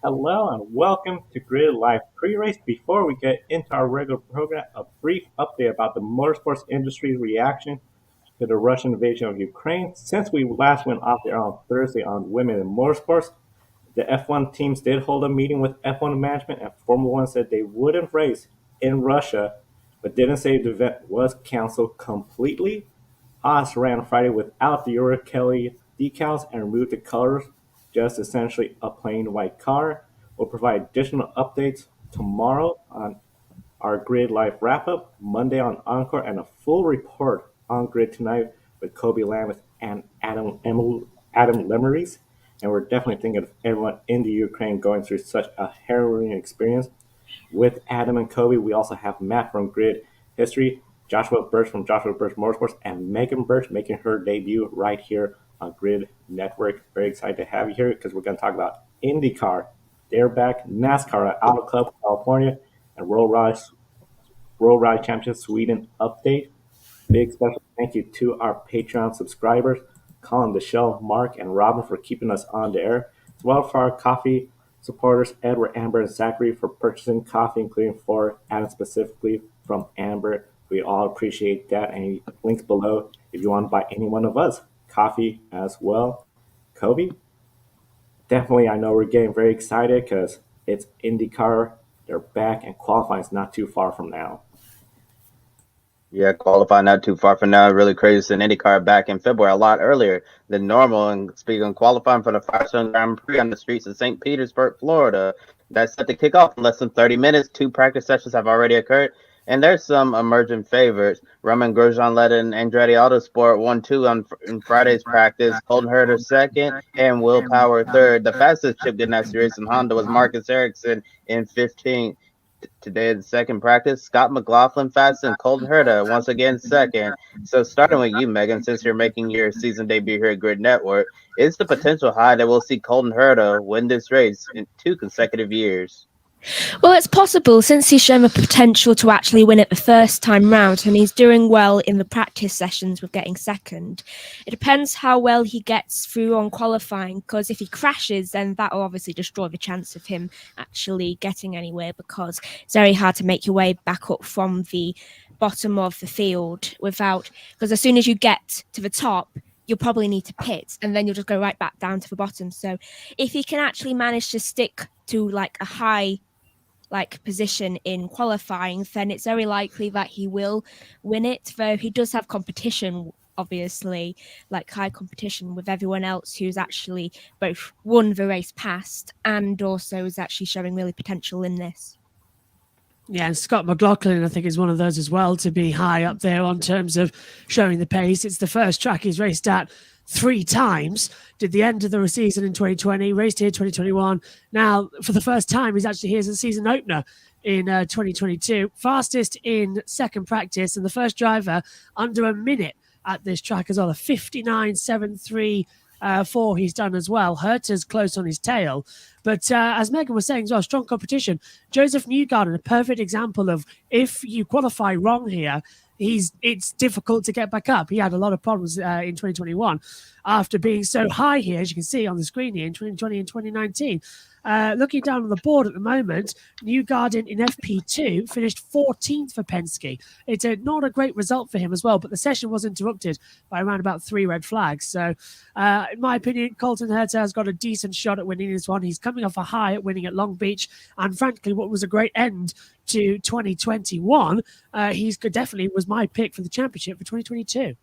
Hello and welcome to Grid Live Pre-Race. Before we get into our regular program, a brief update about the motorsports industry's reaction to the Russian invasion of Ukraine. Since we last went off there on Thursday on women in motorsports, the F1 teams did hold a meeting with F1 management, and Formula One said they wouldn't race in Russia, but didn't say the event was canceled completely. HAAS ran Friday without the Uralkali decals and removed the colors, just essentially a plain white car. We'll provide additional updates tomorrow on our Grid Live wrap up, Monday on Encore, and a full report on Grid tonight with Kobe Lammeth and Adam Lemeries. And we're definitely thinking of everyone in the Ukraine going through such a harrowing experience. With Adam and Kobe, we also have Matt from Grid History, Joshua Birch from Joshua Birch Motorsports, and Megan Birch making her debut right here on Grid Network. Very excited to have you here because we're going to talk about IndyCar. They're back, NASCAR at Auto Club California, and World Ride Championship Sweden update. Big special thank you to our Patreon subscribers, Colin, Michelle, Mark, and Robin for keeping us on the air, as well as for our coffee supporters, Edward, Amber, and Zachary for purchasing coffee, including for Adam specifically from Amber. We all appreciate that. And links below if you want to buy any one of us coffee as well. Kobe, definitely, I know we're getting very excited because it's IndyCar. They're back, and qualifying is not too far from now. Yeah, qualifying not too far from now. Really crazy. Send IndyCar back in February, a lot earlier than normal. And speaking of qualifying for the Firestone Grand Prix on the streets of St. Petersburg, Florida, that's set to kick off in less than 30 minutes. Two practice sessions have already occurred. And there's some emerging favorites. Romain Grosjean led in Andretti Autosport 1-2 in Friday's practice. Colton Herta second and Will Power third. The fastest chip Ganassi race in Honda was Marcus Ericsson in 15th. Today in the second practice, Scott McLaughlin fast and Colton Herta once again second. So starting with you, Megan, since you're making your season debut here at Grid Network, is the potential high that we'll see Colton Herta win this race in 2 consecutive years? Well, it's possible since he's shown the potential to actually win it the first time round and he's doing well in the practice sessions with getting second. It depends how well he gets through on qualifying, because if he crashes, then that will obviously destroy the chance of him actually getting anywhere, because it's very hard to make your way back up from the bottom of the field because as soon as you get to the top, you'll probably need to pit and then you'll just go right back down to the bottom. So if he can actually manage to stick to like a high position in qualifying, then it's very likely that he will win it, though he does have competition, obviously, like high competition with everyone else who's actually both won the race past and also is actually showing really potential in this. Yeah, and Scott McLaughlin, I think, is one of those as well to be high up there on terms of showing the pace. It's the first track he's raced at 3 times. Did the end of the season in 2020, raced here 2021. Now, for the first time, he's actually here as a season opener in 2022. Fastest in second practice and the first driver under a minute at this track as well. A 59.73.4 he's done as well. Herta's close on his tail. But as Megan was saying as well, strong competition. Joseph Newgarden, a perfect example of if you qualify wrong here, it's difficult to get back up. He had a lot of problems in 2021 after being so high here, as you can see on the screen here in 2020 and 2019. Looking down on the board at the moment, Newgarden in FP2 finished 14th for Penske. It's not a great result for him as well, but the session was interrupted by around about 3 red flags. So, in my opinion, Colton Herta has got a decent shot at winning this one. He's coming off a high at winning at Long Beach, and frankly, what was a great end to 2021, he's definitely was my pick for the championship for 2022.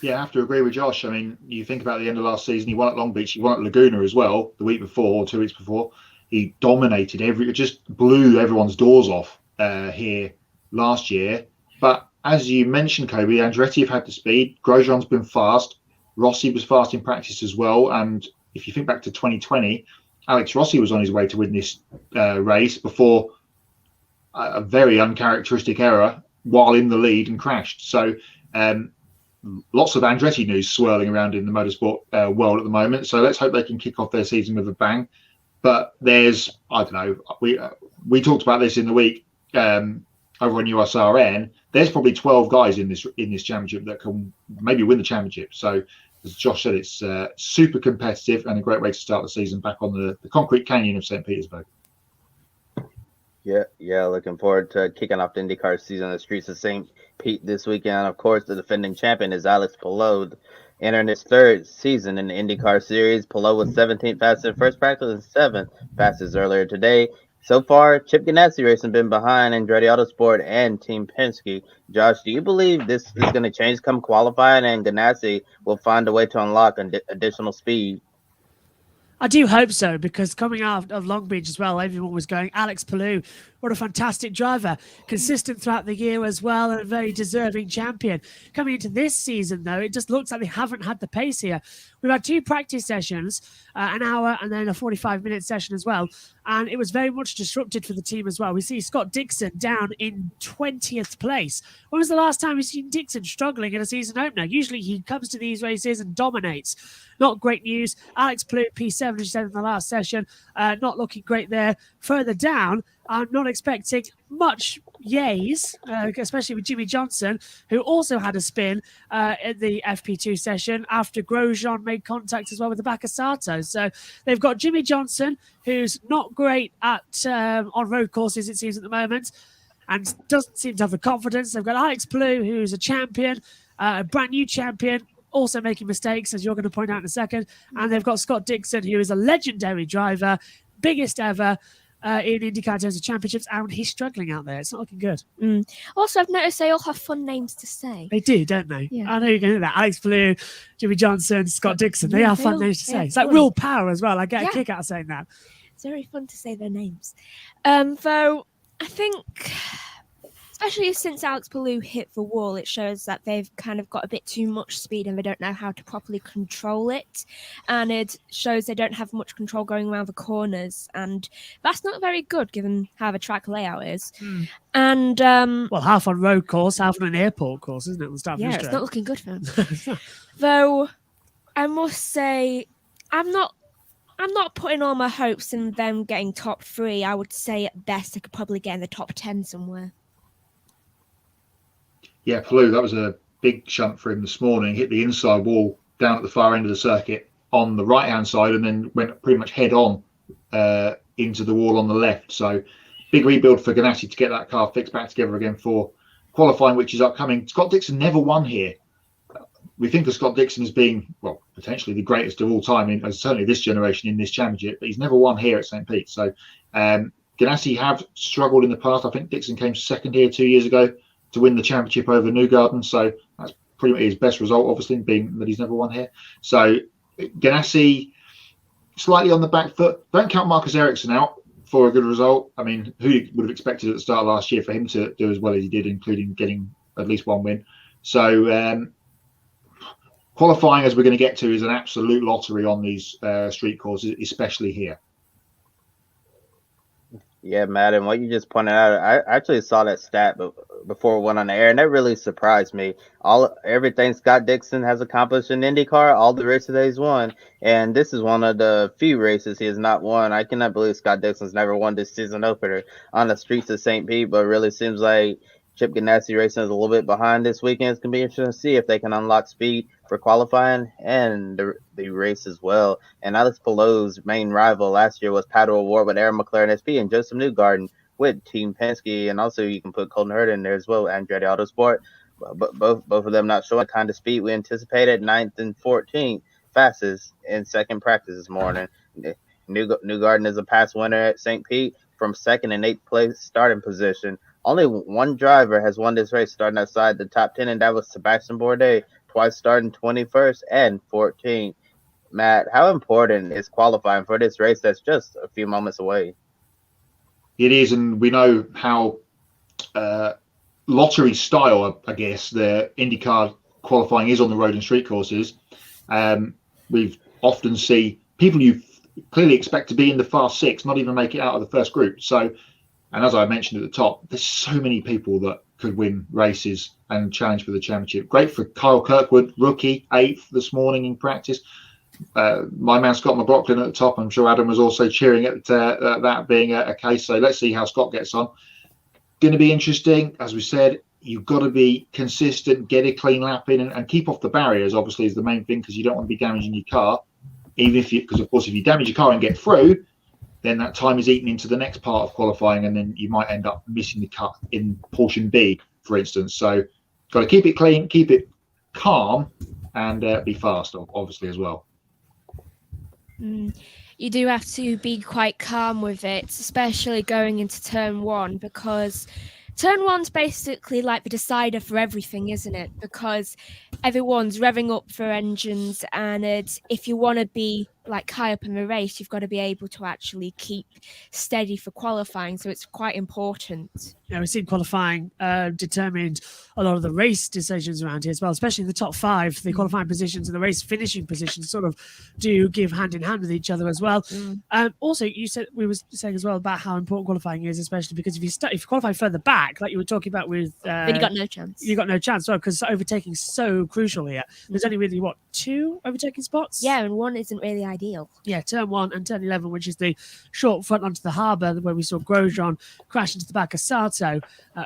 Yeah, I have to agree with Josh. I mean, you think about the end of last season, he won at Long Beach, he won at Laguna as well the week before or 2 weeks before. He dominated just blew everyone's doors off here last year. But as you mentioned, Kobe, Andretti have had the speed. Grosjean's been fast. Rossi was fast in practice as well. And if you think back to 2020, Alex Rossi was on his way to win this race before a very uncharacteristic error while in the lead and crashed. So lots of Andretti news swirling around in the motorsport world at the moment. So let's hope they can kick off their season with a bang. But there's, I don't know, we talked about this in the week over on USRN. There's probably 12 guys in this championship that can maybe win the championship. So as Josh said, it's super competitive and a great way to start the season back on the concrete canyon of St. Petersburg. Yeah, looking forward to kicking off the IndyCar season on the streets of St. Pete this weekend. Of course, the defending champion is Alex Palou, entering his third season in the IndyCar Series. Palou was 17th fastest in first practice and 7th fastest earlier today. So far, Chip Ganassi Racing been behind Andretti Autosport and Team Penske. Josh, do you believe this is going to change come qualifying and Ganassi will find a way to unlock additional speed? I do hope so, because coming out of Long Beach as well, everyone was going, Alex Palou, what a fantastic driver. Consistent throughout the year as well, and a very deserving champion. Coming into this season, though, it just looks like they haven't had the pace here. We've had 2 practice sessions, an hour and then a 45-minute session as well, and it was very much disrupted for the team as well. We see Scott Dixon down in 20th place. When was the last time we've seen Dixon struggling in a season opener? Usually he comes to these races and dominates. Not great news. Alex Palou, P7, as you said in the last session, not looking great there. Further down, I'm not expecting much yays, especially with Jimmy Johnson, who also had a spin in the FP2 session after Grosjean made contact as well with the back of Sato. So they've got Jimmy Johnson, who's not great at on road courses, it seems, at the moment, and doesn't seem to have the confidence. They've got Alex Palou, who's a champion, a brand new champion, also making mistakes, as you're going to point out in a second. And they've got Scott Dixon, who is a legendary driver, biggest ever in IndyCar in terms of championships, and he's struggling out there. It's not looking good. Also, I've noticed they all have fun names to say. They do, don't they? Yeah. I know you're going to do that. Alex Palou, Jimmy Johnson, Scott Dixon. They have fun names to say. It's like Will Power as well. I get a kick out of saying that. It's very fun to say their names. Though, I think, especially since Alex Palou hit the wall, it shows that they've kind of got a bit too much speed and they don't know how to properly control it. And it shows they don't have much control going around the corners. And that's not very good given how the track layout is. And well, half on road course, half on an airport course, isn't it? We'll start it's not looking good for them. Though, I must say, I'm not putting all my hopes in them getting top 3. I would say at best they could probably get in the top 10 somewhere. Yeah, Palou, that was a big shunt for him this morning. Hit the inside wall down at the far end of the circuit on the right-hand side and then went pretty much head-on into the wall on the left. So big rebuild for Ganassi to get that car fixed back together again for qualifying, which is upcoming. Scott Dixon never won here. We think of Scott Dixon as being, well, potentially the greatest of all time, certainly this generation in this championship, but he's never won here at St. Pete. So Ganassi have struggled in the past. I think Dixon came second here 2 years ago to win the championship over Newgarden. So that's pretty much his best result, obviously, being that he's never won here. So Ganassi slightly on the back foot. Don't count Marcus Ericsson out for a good result. I mean, who would have expected at the start of last year for him to do as well as he did, including getting at least one win. So qualifying, as we're going to get to, is an absolute lottery on these street courses, especially here. Yeah, Matt, and what you just pointed out, I actually saw that stat before it went on the air, and that really surprised me. Everything Scott Dixon has accomplished in IndyCar, all the races that he's won, and this is one of the few races he has not won. I cannot believe Scott Dixon's never won this season opener on the streets of St. Pete, but it really seems like Chip Ganassi Racing is a little bit behind this weekend. It's going to be interesting to see if they can unlock speed for qualifying and the race as well. And Alex Palou's main rival last year was Paddle Award with Aaron McLaren SP and Joseph Newgarden with Team Penske. And also you can put Colton Herta in there as well, Andretti Autosport. But both of them not showing the kind of speed we anticipated. 9th and 14th fastest in second practice this morning. Newgarden is a past winner at St. Pete from 2nd and 8th place starting position. Only one driver has won this race starting outside the top 10, and that was Sebastian Bourdais, twice starting 21st and 14th. Matt, how important is qualifying for this race that's just a few moments away? It is, and we know how lottery style, I guess, the IndyCar qualifying is on the road and street courses. We've often see people you clearly expect to be in the fast 6 not even make it out of the first group. So, and as I mentioned at the top, there's so many people that could win races and challenge for the championship. Great for Kyle Kirkwood, rookie, 8th this morning in practice. My man Scott McLaughlin at the top. I'm sure Adam was also cheering at that being a case. So let's see how Scott gets on. Going to be interesting. As we said, you've got to be consistent, get a clean lap in, and keep off the barriers, obviously, is the main thing, because you don't want to be damaging your car. Because of course, if you damage your car and get through, then that time is eaten into the next part of qualifying, and then you might end up missing the cut in portion B, for instance. So got to keep it clean, keep it calm, and be fast, obviously, as well. You do have to be quite calm with it, especially going into turn one, because turn one's basically like the decider for everything, isn't it? Because everyone's revving up for engines, and if you want to be like high up in the race, you've got to be able to actually keep steady for qualifying. So it's quite important. Yeah, we've seen qualifying determined a lot of the race decisions around here as well, especially in the top five. The qualifying positions and the race finishing positions sort of do give hand in hand with each other as well. Also, we were saying as well about how important qualifying is, especially because if you qualify further back, like you were talking about with, then you got no chance. You got no chance, well, because overtaking is so crucial here. There's only really 2 overtaking spots. Yeah, and one isn't really ideal. Yeah, turn 1 and turn 11, which is the short front onto the harbour, where we saw Grosjean crash into the back of Sato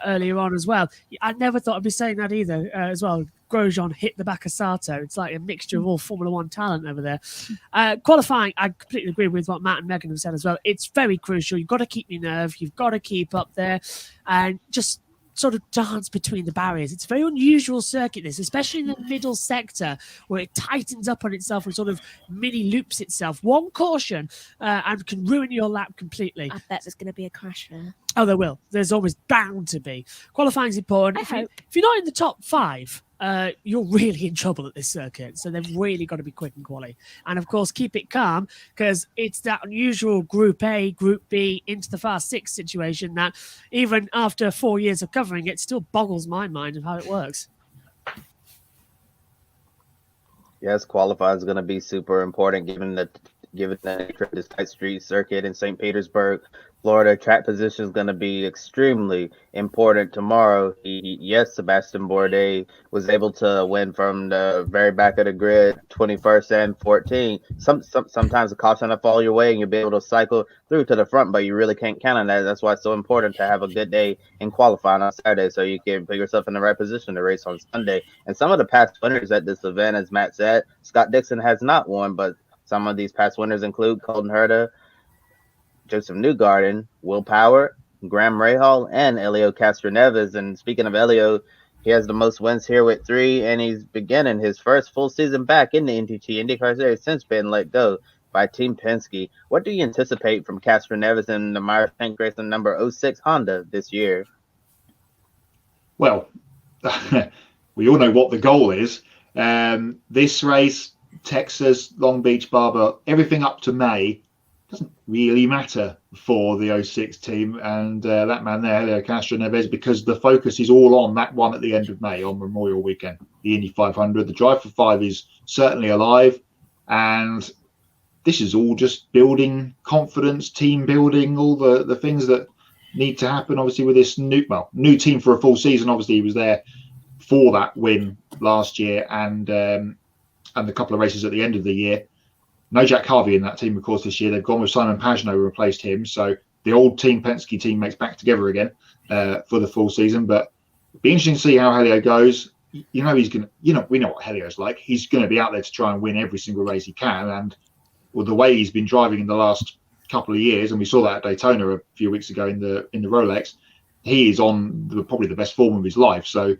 earlier on as well. I never thought I'd be saying that either as well. Grosjean hit the back of Sato. It's like a mixture of all Formula One talent over there. Qualifying, I completely agree with what Matt and Megan have said as well. It's very crucial. You've got to keep your nerve. You've got to keep up there and just sort of dance between the barriers. It's a very unusual circuit, this, especially in the middle sector where it tightens up on itself and sort of mini loops itself. One caution and can ruin your lap completely. I bet there's going to be a crash there. Oh, there will. There's always bound to be. Qualifying's important. If you're not in the top 5, you're really in trouble at this circuit. So they've really got to be quick and quali. And of course, keep it calm, because it's that unusual Group A, Group B into the Fast 6 situation that even after 4 years of covering it, still boggles my mind of how it works. Yes, qualifying is going to be super important given this tight street circuit in St. Petersburg, Florida. Track position is going to be extremely important tomorrow. Yes, Sebastian Bourdais was able to win from the very back of the grid, 21st and 14th. Sometimes the caution will fall your way and you'll be able to cycle through to the front, but you really can't count on that. That's why it's so important to have a good day in qualifying on Saturday, so you can put yourself in the right position to race on Sunday. And some of the past winners at this event, as Matt said, Scott Dixon has not won, but some of these past winners include Colton Herta, Joseph Newgarden, Will Power, Graham Rahal, and Elio Castroneves. And speaking of Elio, he has the most wins here with 3, and he's beginning his first full season back in the NTT INDYCAR Series since being let go by Team Penske. What do you anticipate from Castroneves in the Myers Tank Racing number 06 Honda this year? Well, we all know what the goal is. This race, Texas, Long Beach, Barber, everything up to May doesn't really matter for the 06 team and that man there, Helio Castroneves, because the focus is all on that one at the end of May on Memorial Weekend, the Indy 500. The Drive for 5 is certainly alive, and this is all just building confidence, team building, all the things that need to happen, obviously, with this new team for a full season. Obviously, he was there for that win last year and the couple of races at the end of the year. No Jack Harvey in that team, of course, this year. They've gone with Simon Pagenaud, who replaced him. So the old Team Penske team makes back together again for the full season. But it'll be interesting to see how Helio goes. He's going to, we know what Helio's like. He's going to be out there to try and win every single race he can. And with the way he's been driving in the last couple of years, and we saw that at Daytona a few weeks ago in the Rolex, he is on probably the best form of his life. So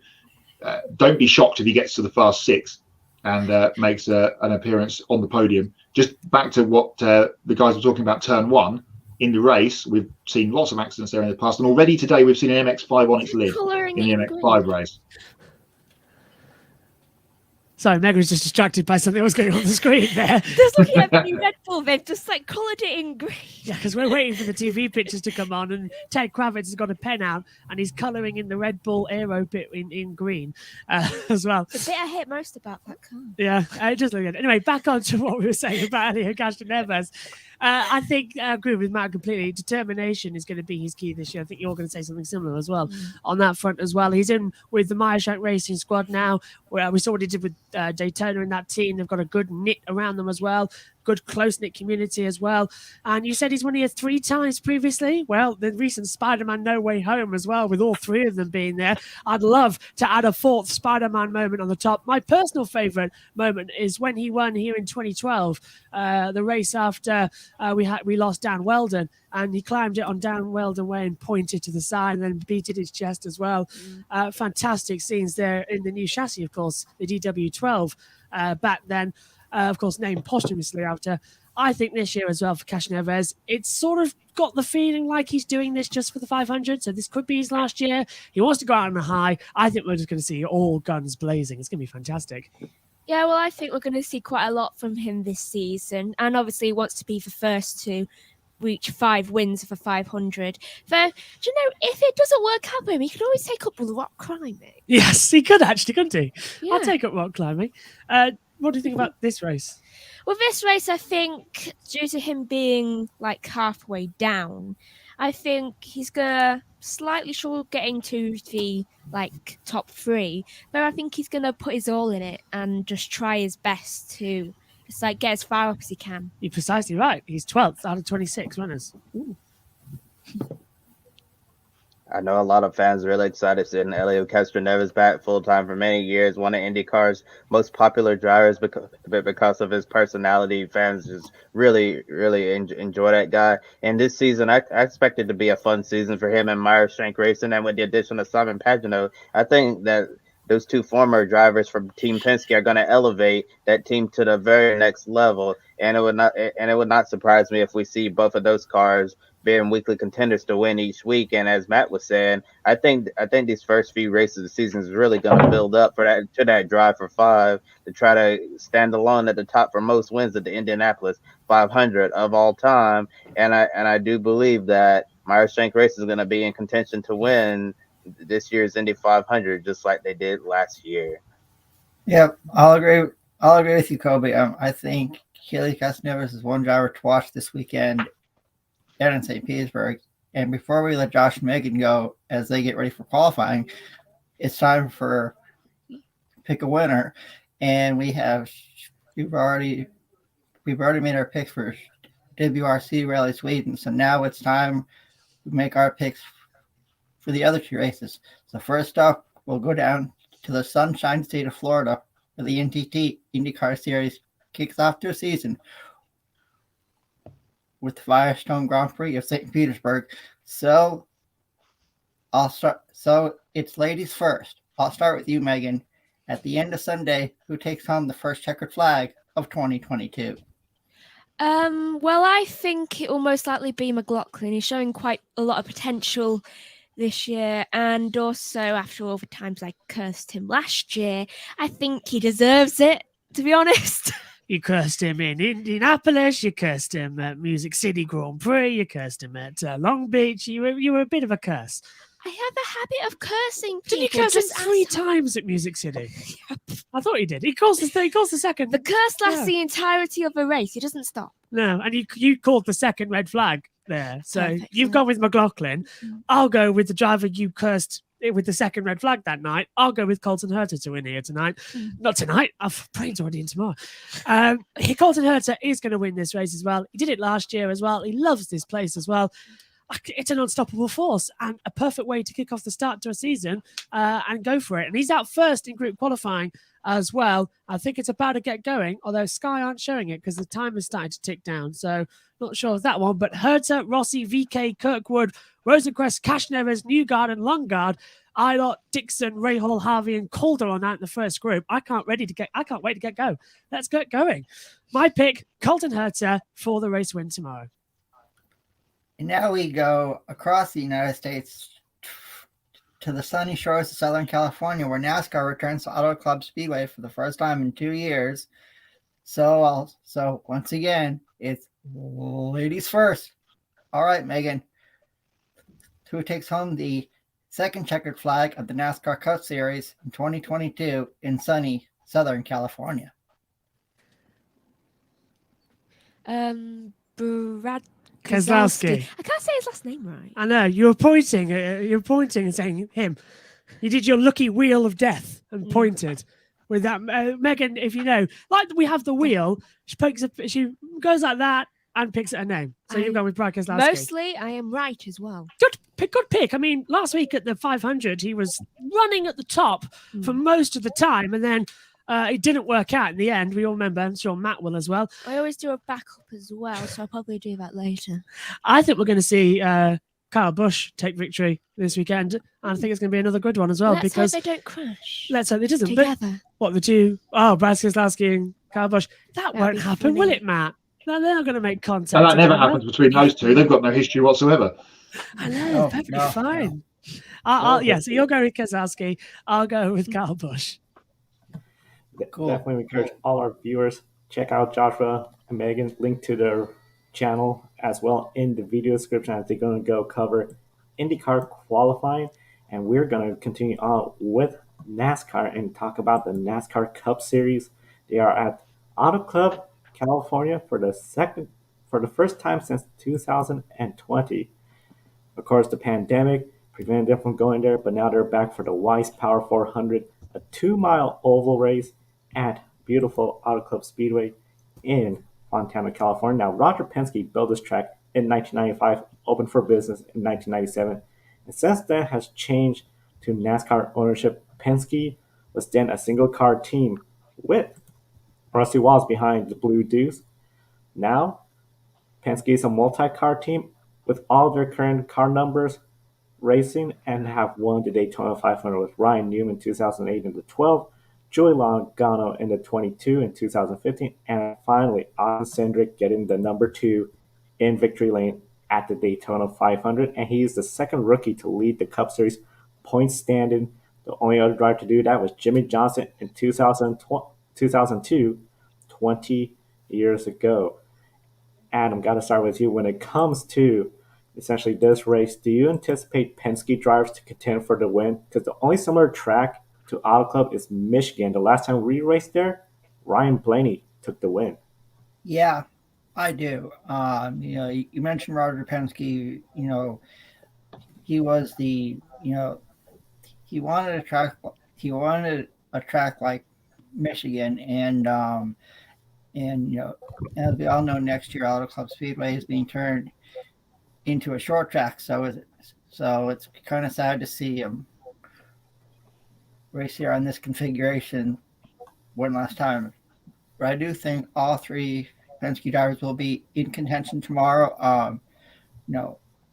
don't be shocked if he gets to the Fast 6 and makes an appearance on the podium. Just back to what the guys were talking about, turn 1 in the race, we've seen lots of accidents there in the past, and already today we've seen an MX-5 on its lid in the MX-5 race. Sorry, Meg was just distracted by something that was going on the screen there. Just looking at the new Red Bull, they've just coloured it in green. Yeah, because we're waiting for the TV pictures to come on, and Ted Kravitz has got a pen out and he's colouring in the Red Bull aero bit in green as well. The bit I hate most about that car. Yeah, it just looked good. Anyway, back on to what we were saying about Helio Castroneves. I think I agree with Matt completely. Determination is going to be his key this year. I think you're going to say something similar as well on that front as well. He's in with the Meyershank Racing squad now, Well, we saw what he did with Daytona in that team. They've got a good knit around them as well, good close-knit community as well. And you said he's won here 3 times previously. Well, the recent Spider-Man No Way Home as well, with all 3 of them being there. I'd love to add a 4th Spider-Man moment on the top. My personal favourite moment is when he won here in 2012, the race after we lost Dan Weldon, and he climbed it on Dan Weldon Way and pointed to the side and then beat his chest as well. Fantastic scenes there in the new chassis, of course, the DW12 back then, of course, named posthumously after. I think this year as well for Cash Neves, it's sort of got the feeling like he's doing this just for the 500. So this could be his last year. He wants to go out on a high. I think we're just going to see all guns blazing. It's going to be fantastic. Yeah, well, I think we're going to see quite a lot from him this season. And obviously he wants to be the first to reach 5 wins for 500. But, do you know, if it doesn't work out for him, he could always take up rock climbing. Yes, he could actually, couldn't he? Yeah. I'll take up rock climbing. What do you think about this race? Well, this race, I think, due to him being like halfway down, I think he's gonna slightly struggle getting to the like top 3, but I think he's gonna put his all in it and just try his best to just like get as far up as he can. You're precisely right. He's 12th out of 26 runners. Ooh. I know a lot of fans are really excited seeing Helio Castroneves back full-time for many years, one of IndyCar's most popular drivers because of his personality. Fans just really enjoy that guy. And this season, I expect it to be a fun season for him and Meyer Shank Racing. And with the addition of Simon Pagenaud, I think that those 2 former drivers from Team Penske are going to elevate that team to the very next level. And it would not surprise me if we see both of those cars being weekly contenders to win each week. And as Matt was saying, I think these first few races of the season is really going to build up for that drive for 5 to try to stand alone at the top for most wins at the Indianapolis 500 of all time. And I do believe that Meyer Shank Racing is going to be in contention to win this year's Indy 500 just like they did last year. Yep, I'll agree with you, Kobe. I think Helio Castroneves is one driver to watch this weekend down in St. Petersburg. And before we let Josh and Megan go as they get ready for qualifying, it's time for pick a winner. And we've already made our picks for WRC Rally Sweden. So now it's time to make our picks for the other 2 races. So first up, we'll go down to the Sunshine State of Florida, where the NTT INDYCAR Series kicks off their season with the Firestone Grand Prix of St. Petersburg. So it's ladies first. I'll start with you, Megan. At the end of Sunday, who takes home the first checkered flag of 2022? Well, I think it will most likely be McLaughlin. He's showing quite a lot of potential this year, and also after all the times I cursed him last year, I think he deserves it, to be honest. You cursed him in Indianapolis. You cursed him at Music City Grand Prix. You cursed him at Long Beach. You were a bit of a curse. I have a habit of cursing people. Did you curse him 3 times at Music City? Yep. I thought he did. He calls the second. The curse lasts the entirety of the race. He doesn't stop. No, and you called the second red flag there. So Perfect, you've yeah. gone with McLaughlin. I'll go with the driver you cursed with the second red flag that night. I'll go with Colton Herta to win here tonight. Not tonight. I've brains already in tomorrow. Colton Herta is going to win this race as well. He did it last year as well. He loves this place as well. It's an unstoppable force and a perfect way to kick off the start to a season and go for it. And he's out first in group qualifying as well. I think it's about to get going, although Sky aren't showing it because the time is starting to tick down. So not sure of that one. But Herta, Rossi, VK, Kirkwood, Rosenquist, Castroneves, Newgarden, Longard, Eilert, Dixon, Rahal, Harvey, and Calder on out in the first group. I can't wait to get go. Let's get going. My pick, Colton Herta for the race win tomorrow. And now we go across the United States to the sunny shores of Southern California, where NASCAR returns to Auto Club Speedway for the first time in 2 years. So once again, it's ladies first. All right, Megan. Who takes home the second checkered flag of the NASCAR Cup Series in 2022 in sunny Southern California? Brad Keselowski. I can't say his last name right. I know, you're pointing and saying him. You did your lucky wheel of death and pointed. with that. Megan, if you know, like we have the wheel, she goes like that and picks at a name. So you've gone with Brad Keselowski. Mostly, I am right as well. Good pick. I mean, last week at the 500, he was running at the top for most of the time, and then it didn't work out in the end. We all remember. I'm sure Matt will as well. I always do a backup as well, so I'll probably do that later. I think we're going to see Kyle Busch take victory this weekend, and I think it's going to be another good one as well. Let's because hope they don't crash. Let's hope it doesn't. Together. But what the two? Oh, Brad Keselowski and Kyle Busch. That That'd won't be happen, funny. will it, Matt? No, they're not going to make contact. And that never together. happens between those two. They've got no history whatsoever. I know, No, perfectly no, fine. no. So you'll go with Keselowski. I'll go with Kyle Busch. Cool. Definitely encourage all our viewers, check out Joshua and Megan, link to their channel as well in the video description, as they're going to go cover IndyCar qualifying. And we're going to continue on with NASCAR and talk about the NASCAR Cup Series. They are at Auto Club, California for the first time since 2020. Of course, the pandemic prevented them from going there, but now they're back for the Weiss Power 400, a 2-mile oval race at beautiful Auto Club Speedway in Fontana, California. Now, Roger Penske built this track in 1995, opened for business in 1997, and since then has changed to NASCAR ownership. Penske was then a single-car team with Rusty Wallace behind the Blue Deuce. Now, Penske is a multi-car team with all their current car numbers racing and have won the Daytona 500 with Ryan Newman in 2008 in the 12, Joey Logano in the 22 in 2015, and finally Austin Cindric getting the number 2 in victory lane at the Daytona 500, and he is the second rookie to lead the Cup Series point standing. The only other driver to do that was Jimmy Johnson in 2002, 20 years ago. Adam, got to start with you. When it comes to essentially this race, do you anticipate Penske drivers to contend for the win? Because the only similar track to Auto Club is Michigan. The last time we raced there, Ryan Blaney took the win. Yeah, I do. You mentioned Roger Penske. He was he wanted a track. He wanted a track like Michigan, and as we all know, next year Auto Club Speedway is being turned into a short track. So it's kind of sad to see him race here on this configuration one last time. But I do think all 3 Penske drivers will be in contention tomorrow.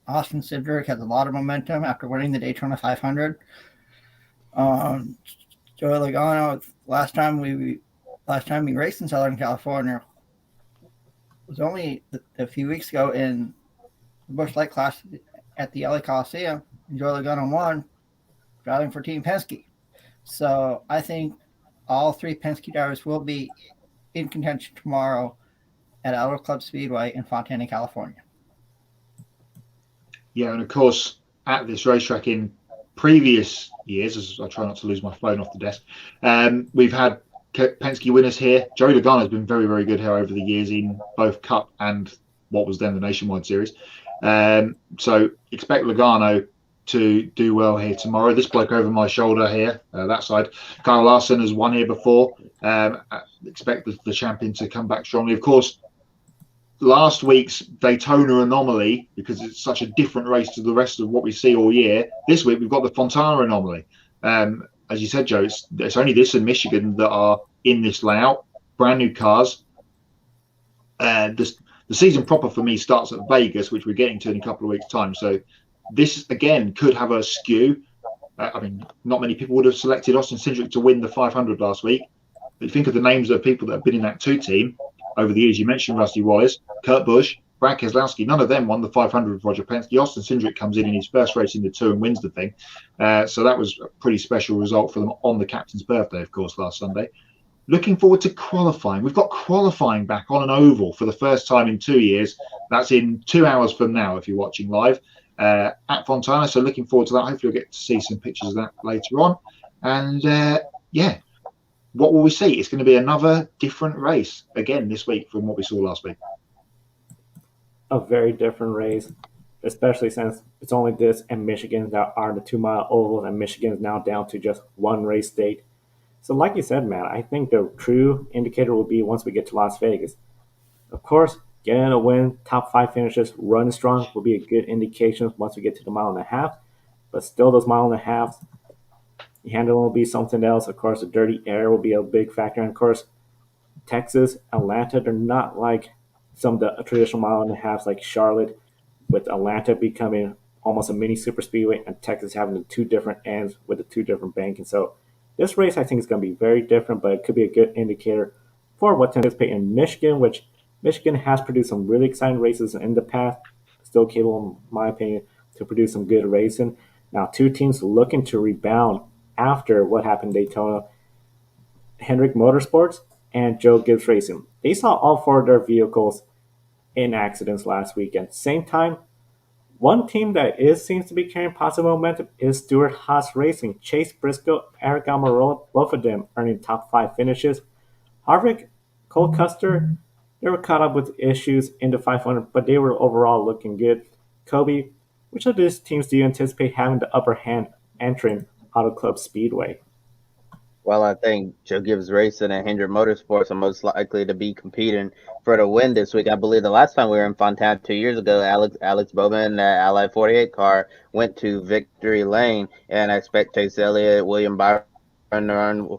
Austin Cindric has a lot of momentum after winning the Daytona 500. Joey Logano, last time we raced in Southern California was only a few weeks ago in the Busch Light class at the LA Coliseum, and Joey Logano won, driving for Team Penske. So I think all 3 Penske drivers will be in contention tomorrow at Auto Club Speedway in Fontana, California. Yeah, and of course, at this racetrack in previous years, as I try not to lose my phone off the desk, we've had Penske winners here. Joey Logano has been very, very good here over the years in both Cup and what was then the Nationwide Series. So expect Logano to do well here tomorrow. This bloke over my shoulder here, that side, Kyle Larson has won here before. Expect the champion to come back strongly. Of course, last week's Daytona anomaly, because it's such a different race to the rest of what we see all year. This week we've got the Fontana anomaly. As you said, Joe, it's only this and Michigan that are in this layout, brand new cars. The season proper for me starts at Vegas, which we're getting to in a couple of weeks' time. So this, again, could have a skew. Not many people would have selected Austin Cindric to win the 500 last week. But think of the names of people that have been in that 2 team over the years. You mentioned Rusty Wallace, Kurt Busch, Brad Keselowski. None of them won the 500 with Roger Penske. Austin Cindric comes in his first race in the 2 and wins the thing. So that was a pretty special result for them on the captain's birthday, of course, last Sunday. Looking forward to qualifying. We've got qualifying back on an oval for the first time in 2 years. That's in 2 hours from now if you're watching live at Fontana. So looking forward to that. Hopefully you'll get to see some pictures of that later on. And what will we see? It's going to be another different race again this week from what we saw last week. A very different race, especially since it's only this and Michigan that are the 2-mile ovals, and Michigan is now down to just 1 race state. So, like you said, Matt, I think the true indicator will be once we get to Las Vegas. Of course, getting a win, top five finishes, running strong will be a good indication once we get to the mile and a half. But still, those mile and a halves, handling will be something else. Of course, the dirty air will be a big factor. And of course, Texas, Atlanta, they're not like some of the traditional mile and a halves like Charlotte, with Atlanta becoming almost a mini super speedway and Texas having the two different ends with the two different bankings. So this race I think is going to be very different, but it could be a good indicator for what to anticipate in Michigan, which Michigan has produced some really exciting races in the past. Still capable, in my opinion, to produce some good racing. Now, two teams looking to rebound after what happened in Daytona, Hendrick Motorsports and Joe Gibbs Racing. They saw all four of their vehicles in accidents last weekend. Same time, one team that seems to be carrying positive momentum is Stewart Haas Racing. Chase Briscoe, Eric Almirola, both of them earning top five finishes. Harvick, Cole Custer, they were caught up with issues in the 500, but they were overall looking good. Kobe, which of these teams do you anticipate having the upper hand entering Auto Club Speedway? Well, I think Joe Gibbs Racing and Hendrick Motorsports are most likely to be competing for the win this week. I believe the last time we were in Fontana 2 years ago, Alex Bowman, the Ally 48 car, went to victory lane, and I expect Chase Elliott, William Byron run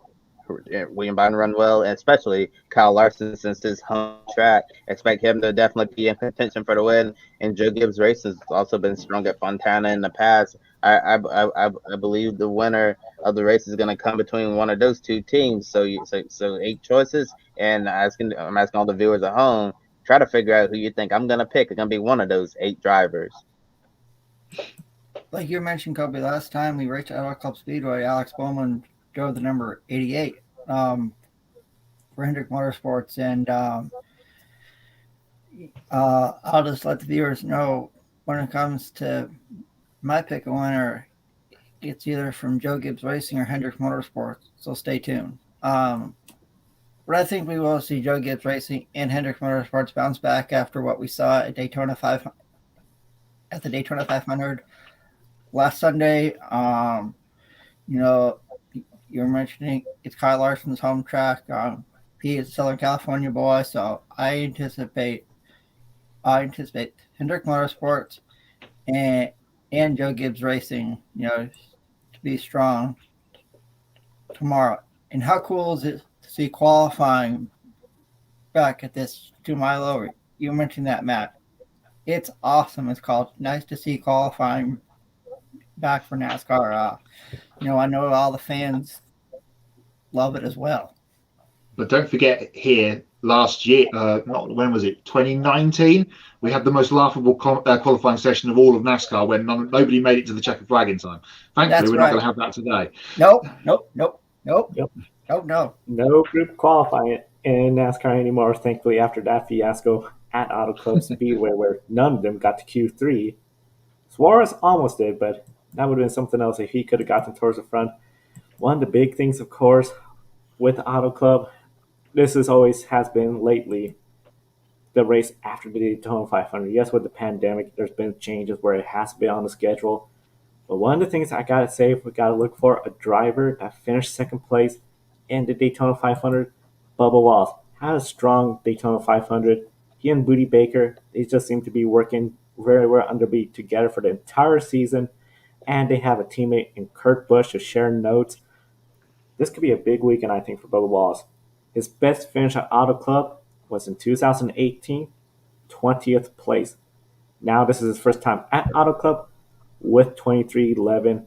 well, and especially Kyle Larson since his home track. Expect him to definitely be in contention for the win. And Joe Gibbs Racing has also been strong at Fontana in the past. I believe the winner of the race is going to come between one of those two teams. So 8 choices, and I'm asking all the viewers at home, try to figure out who you think I'm going to pick. It's going to be one of those 8 drivers. Like you mentioned, Kobe, last time we raced at Auto Club Speedway, Alex Bowman drove the number 88 for Hendrick Motorsports. And I'll just let the viewers know when it comes to my pick of winner, it's either from Joe Gibbs Racing or Hendrick Motorsports. So stay tuned. But I think we will see Joe Gibbs Racing and Hendrick Motorsports bounce back after what we saw at the Daytona 500 last Sunday. You were mentioning it's Kyle Larson's home track. He is a Southern California boy, so I anticipate Hendrick Motorsports and Joe Gibbs Racing, to be strong tomorrow. And how cool is it to see qualifying back at this 2 mile over? You mentioned that, Matt. It's awesome. It's called nice to see qualifying back for NASCAR. I know all the fans love it as well. But don't forget here, last year, when was it? 2019, we had the most laughable qualifying session of all of NASCAR when nobody made it to the checkered flag in time. Thankfully, we're not going to have that today. Nope. Yep. No. No group qualifying in NASCAR anymore, thankfully, after that fiasco at Auto Club Speedway, where none of them got to Q3. Suarez almost did, but that would have been something else if he could have gotten towards the front. One of the big things, of course, with Auto Club, this has been lately the race after the Daytona 500. Yes, with the pandemic, there's been changes where it has been on the schedule. But one of the things I gotta say, we gotta look for a driver that finished second place in the Daytona 500. Bubba Wallace had a strong Daytona 500. He and Booty Baker, they just seem to be working very well together for the entire season. And they have a teammate in Kurt Busch to share notes. This could be a big weekend, I think, for Bubba Wallace. His best finish at Auto Club was in 2018, 20th place. Now this is his first time at Auto Club with 2311.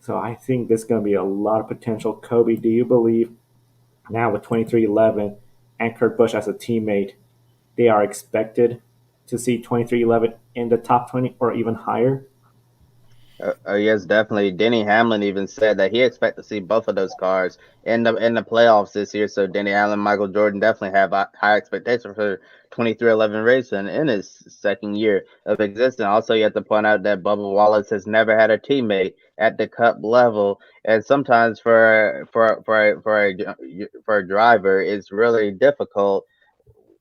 So I think there's going to be a lot of potential. Kobe, do you believe now with 2311 and Kurt Busch as a teammate, they are expected to see 2311 in the top 20 or even higher? Yes, definitely. Denny Hamlin even said that he expects to see both of those cars in the playoffs this year. So Denny Hamlin, Michael Jordan definitely have high expectations for 2311 racing in his second year of existence. Also, you have to point out that Bubba Wallace has never had a teammate at the Cup level, and sometimes for a driver, it's really difficult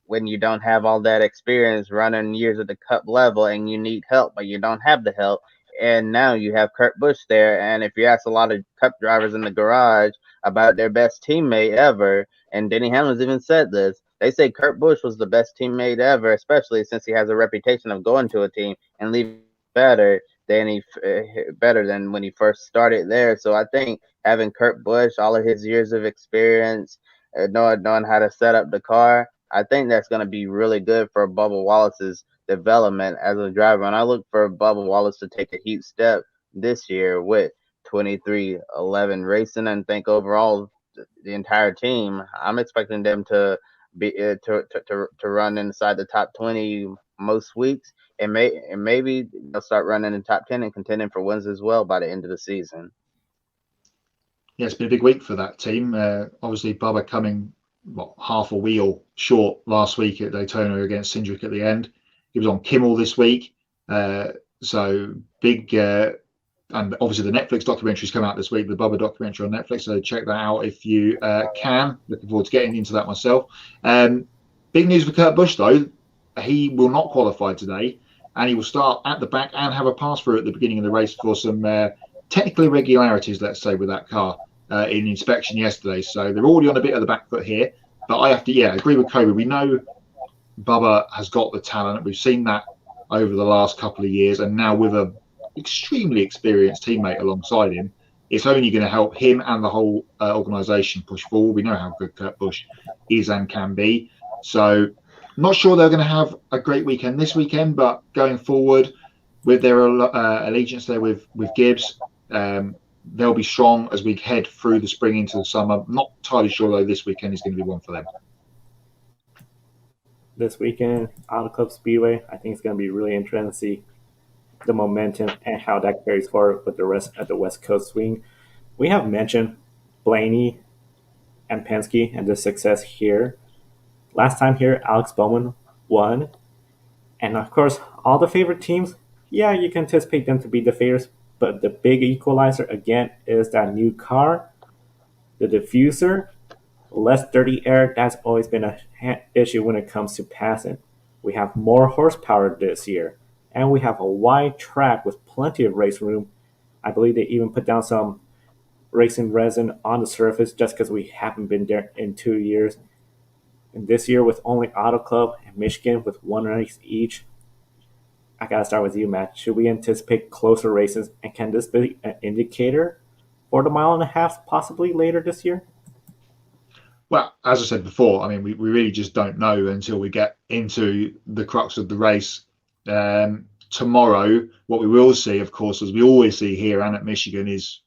when you don't have all that experience running years at the Cup level and you need help, but you don't have the help. And now you have Kurt Busch there. And if you ask a lot of Cup drivers in the garage, about their best teammate ever. And Denny Hamlin's even said this. They say Kurt Busch was the best teammate ever, especially since he has a reputation of going to a team and leaving better than when he first started there. So I think having Kurt Busch, all of his years of experience, knowing how to set up the car, I think that's going to be really good for Bubba Wallace's development as a driver. And I look for Bubba Wallace to take a huge step this year with 23-11 racing, and think overall the entire team, I'm expecting them to be to run inside the top 20 most weeks, and maybe they'll start running in top 10 and contending for wins as well by the end of the season. Yeah, it's been a big week for that team. Obviously, Bubba coming half a wheel short last week at Daytona against Hendricks at the end. He was on Kimmel this week, so big. And obviously, the Netflix documentary's come out this week, the Bubba documentary on Netflix. So check that out if you can. Looking forward to getting into that myself. Big news for Kurt Busch, though. He will not qualify today, and he will start at the back and have a pass through at the beginning of the race for some technical irregularities, let's say, with that car in inspection yesterday. So they're already on a bit of the back foot here. But I have to, agree with Kobe. We know Bubba has got the talent. We've seen that over the last couple of years, and now with a extremely experienced teammate alongside him, it's only going to help him and the whole organisation push forward. We know how good Kurt Busch is and can be. So I'm not sure they're going to have a great weekend this weekend, but going forward with their allegiance there with Gibbs, they'll be strong as we head through the spring into the summer. Not entirely sure, though, this weekend is going to be one for them. This weekend, Auto Club Speedway, I think it's going to be really interesting to see the momentum and how that carries forward with the rest of the West Coast swing. We have mentioned Blaney and Penske and the success here. Last time here, Alex Bowman won. And of course, all the favorite teams, you can anticipate them to be the favorites. But the big equalizer, again, is that new car, the diffuser, less dirty air. That's always been an issue when it comes to passing. We have more horsepower this year. And we have a wide track with plenty of race room. I believe they even put down some racing resin on the surface just because we haven't been there in 2 years. And this year, with only Auto Club and Michigan with one race each, I got to start with you, Matt. Should we anticipate closer races? And can this be an indicator for the mile and a half possibly later this year? Well, as I said before, I mean, we really just don't know until we get into the crux of the race. Tomorrow, what we will see, of course, as we always see here and at Michigan, is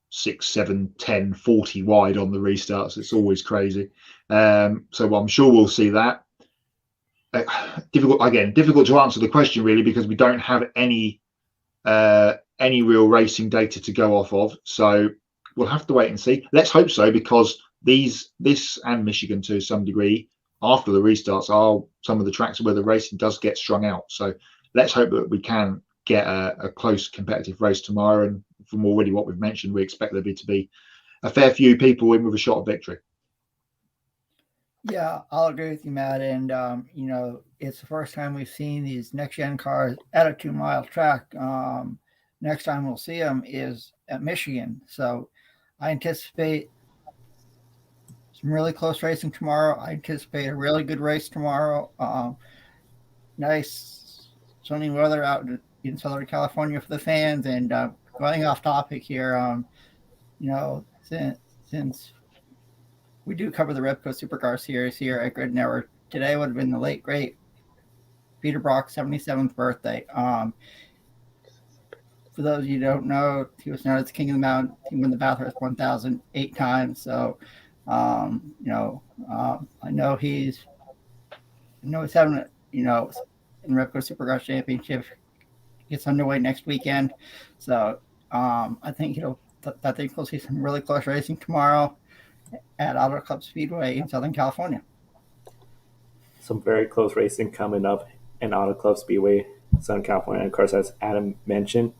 6, 7, 10, 40 wide on the restarts. It's always crazy. So I'm sure we'll see that. Difficult to answer the question, really, because we don't have any real racing data to go off of. So we'll have to wait and see. Let's hope so, because this and Michigan to some degree after the restarts are some of the tracks where the racing does get strung out. So let's hope that we can get a close competitive race tomorrow. And from already what we've mentioned, we expect there to be a fair few people in with a shot of victory. Yeah, I'll agree with you, Matt. And, it's the first time we've seen these next-gen cars at a 2-mile track. Next time we'll see them is at Michigan. So I anticipate some really close racing tomorrow. I anticipate a really good race tomorrow. Nice sunny weather out in Southern California for the fans. And going off topic here, since we do cover the Repco Supercar Series here at Grid Network, today would have been the late, great Peter Brock's 77th birthday. For those of you who don't know, he was known as the King of the Mountain. He won the Bathurst 1008 times. So, I know he's having in Repco Supercar Championship gets underway next weekend. So, I think we'll see some really close racing tomorrow at Auto Club Speedway in Southern California. Some very close racing coming up in Auto Club Speedway, Southern California. And of course, as Adam mentioned,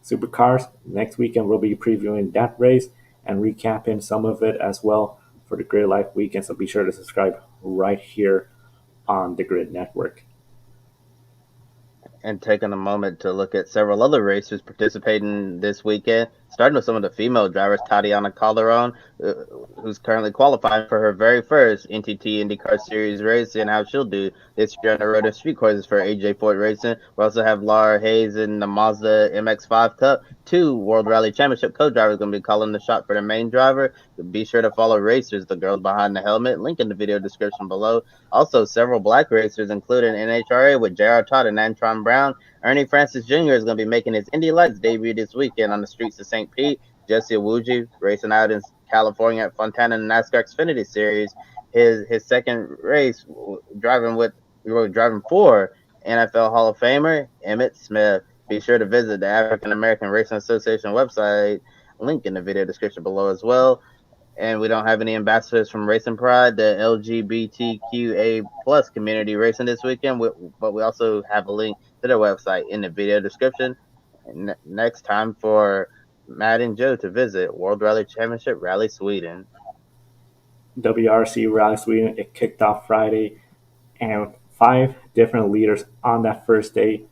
Supercars. Next weekend, we'll be previewing that race and recapping some of it as well for the Grid Life weekend. So be sure to subscribe right here on the Grid Network. And taking a moment to look at several other racers participating this weekend. Starting with some of the female drivers, Tatiana Calderon, who's currently qualifying for her very first NTT INDYCAR Series race, and how she'll do this year on the road and street courses for AJ Ford Racing. We also have Laura Hayes in the Mazda MX-5 Cup. 2 World Rally Championship co-drivers going to be calling the shot for the main driver. Be sure to follow Racers, the girls behind the helmet. Link in the video description below. Also, several black racers, including NHRA with J.R. Todd and Antron Brown. Ernie Francis Jr. is going to be making his Indy Lights debut this weekend on the streets of St. Pete. Jesse Awuji racing out in California at Fontana in the NASCAR Xfinity Series. His second race driving for NFL Hall of Famer Emmett Smith. Be sure to visit the African American Racing Association website. Link in the video description below as well. And we don't have any ambassadors from Racing Pride, the LGBTQA plus community racing this weekend, but we also have a link to their website in the video description. And next time for Matt and Joe to visit World Rally Championship Rally Sweden. WRC Rally Sweden, it kicked off Friday, and 5 different leaders on that first day.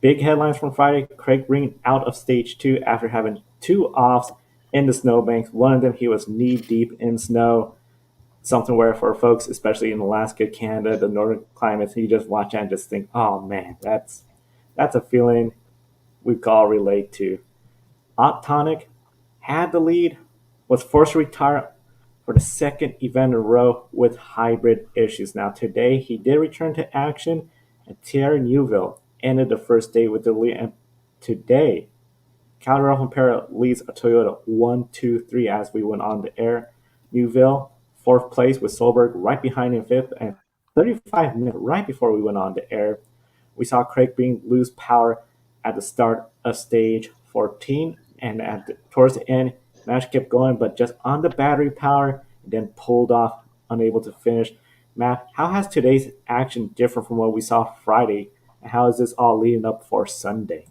Big headlines from Friday: Craig Green out of stage 2 after having 2 offs in the snowbanks. One of them, he was knee deep in snow. Something where for folks, especially in Alaska, Canada, the northern climates, you just watch that and just think, oh man, that's a feeling we can all relate to. Tonic had the lead, was forced to retire for the second event in a row with hybrid issues. Now today he did return to action, and Thierry Neuville ended the first day with the lead. And today, Calderon Pera leads a Toyota 1-2-3 as we went on the air. Neuville, 4th place with Solberg right behind him 5th, and 35 minutes right before we went on the air, we saw Craig Green lose power at the start of stage 14, and towards the end, match kept going, but just on the battery power, and then pulled off, unable to finish. Matt, how has today's action different from what we saw Friday, and how is this all leading up for Sunday?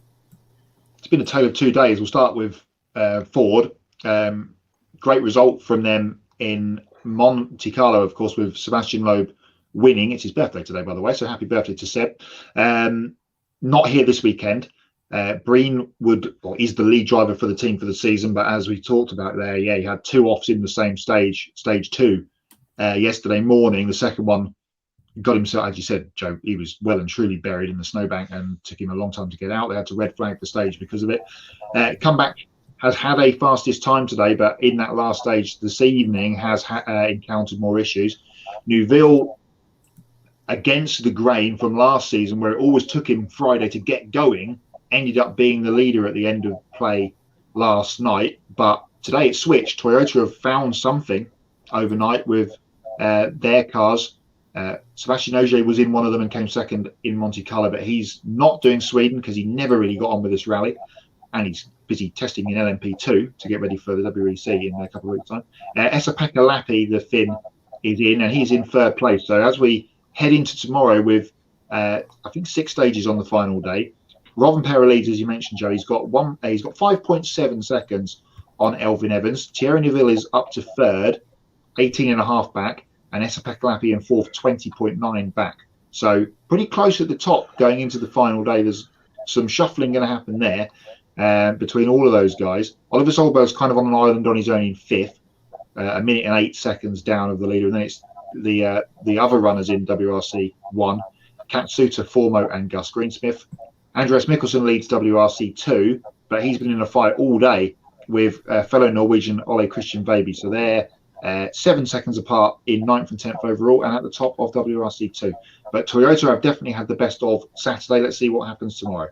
It's been a tale of 2 days. We'll start with Ford. Great result from them in Monte Carlo, of course, with Sebastian Loeb winning. It's his birthday today, by the way, so happy birthday to Seb. Not here this weekend. Breen is the lead driver for the team for the season, but as we talked about there, he had 2 offs in the same stage 2, yesterday morning. The second one got himself, as you said, Joe, he was well and truly buried in the snowbank and took him a long time to get out. They had to red flag the stage because of it. Comeback has had a fastest time today, but in that last stage this evening has encountered more issues. Neuville, against the grain from last season, where it always took him Friday to get going, ended up being the leader at the end of play last night. But today it switched. Toyota have found something overnight with their cars. Sebastian Ogier was in one of them and came second in Monte Carlo, but he's not doing Sweden because he never really got on with this rally, and he's busy testing in LMP2 to get ready for the WRC in a couple of weeks' time. Esa-Pekka Lappi, the Finn, is in, and he's in 3rd place. So as we head into tomorrow with, I think, 6 stages on the final day, Rovanperä leads, as you mentioned, Joe. He's got 5.7 seconds on Elfyn Evans. Thierry Neuville is up to 3rd, 18.5 back, and Esa-Pekka Lappi in 4th, 20.9 back. So pretty close at the top going into the final day. There's some shuffling going to happen there between all of those guys. Oliver Solberg's kind of on an island on his own in 5th, 1 minute and 8 seconds down of the leader. And then it's the other runners in WRC 1, Katsuta Formo and Gus Greensmith. Andreas Mikkelsen leads WRC 2, but he's been in a fight all day with fellow Norwegian Ole Christian Veiby. So they're 7 seconds apart in 9th and 10th overall and at the top of WRC 2. But Toyota have definitely had the best of Saturday. Let's see what happens tomorrow.